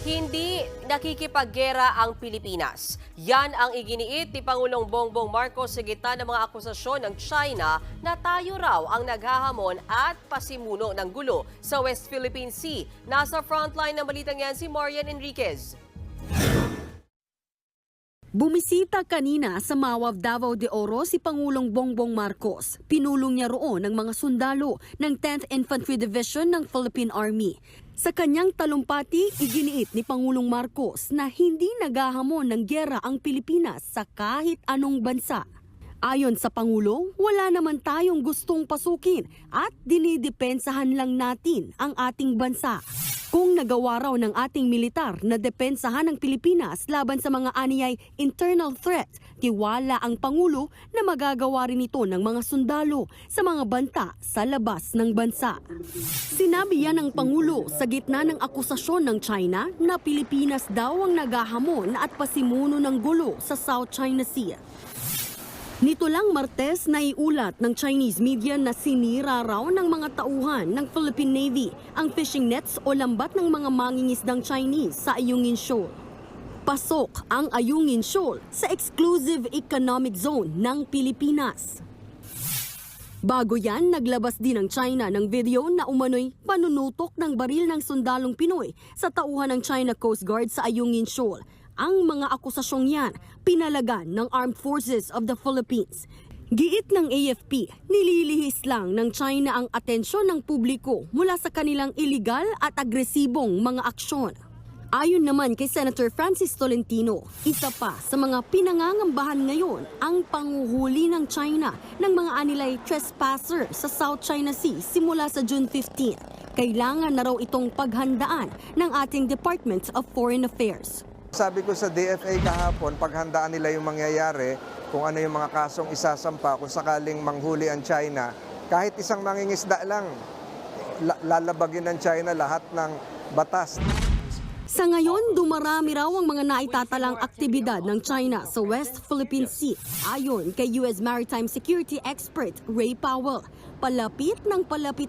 Hindi nakikipaggera ang Pilipinas. Yan ang iginiit ni Pangulong Bongbong Marcos sa gitna ng mga akusasyon ng China na tayo raw ang naghahamon at pasimuno ng gulo sa West Philippine Sea. Nasa frontline ng balitang yan si Marian Enriquez. Bumisita kanina sa Mawab, Davao de Oro si Pangulong Bongbong Marcos. Pinulong niya roon ng mga sundalo ng 10th Infantry Division ng Philippine Army. Sa kanyang talumpati, iginiit ni Pangulong Marcos na hindi naghahamon ng giyera ang Pilipinas sa kahit anong bansa. Ayon sa Pangulo, wala naman tayong gustong pasukin at dinidepensahan lang natin ang ating bansa. Kung nagawa raw ng ating militar na depensahan ng Pilipinas laban sa mga aniyay internal threat, tiwala ang Pangulo na magagawa rin ito ng mga sundalo sa mga banta sa labas ng bansa. Sinabi yan ng Pangulo sa gitna ng akusasyon ng China na Pilipinas daw ang naghahamon at pasimuno ng gulo sa South China Sea. Nito lang Martes naiulat ng Chinese media na sinira raw ng mga tauhan ng Philippine Navy ang fishing nets o lambat ng mga mangingisdang Chinese sa Ayungin Shoal. Pasok ang Ayungin Shoal sa exclusive economic zone ng Pilipinas. Bago yan, naglabas din ng China ng video na umano'y panunutok ng baril ng sundalong Pinoy sa tauhan ng China Coast Guard sa Ayungin Shoal. Ang mga akusasyong yan, pinalagan ng Armed Forces of the Philippines. Giit ng AFP, nililihis lang ng China ang atensyon ng publiko mula sa kanilang iligal at agresibong mga aksyon. Ayon naman kay Senator Francis Tolentino, isa pa sa mga pinangangambahan ngayon ang panguhuli ng China ng mga anilay trespasser sa South China Sea simula sa June 15. Kailangan na raw itong paghandaan ng ating Department of Foreign Affairs. Sabi ko sa DFA kahapon, paghandaan nila yung mangyayari, kung ano yung mga kasong isasampa, kung sakaling manghuli ang China, kahit isang mangingisda lang, lalabagin ng China lahat ng batas. Sa ngayon, dumarami raw ang mga naitatalang aktibidad ng China sa West Philippine Sea. Ayon kay US Maritime Security Expert Ray Powell, palapit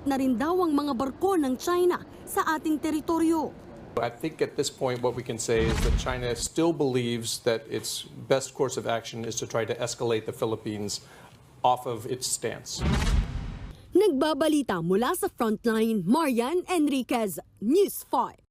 na rin daw ang mga barko ng China sa ating teritoryo. I think at this point what we can say is that China still believes that its best course of action is to try to escalate the Philippines off of its stance. Nagbabalita mula sa frontline, Marian Enriquez, News 5.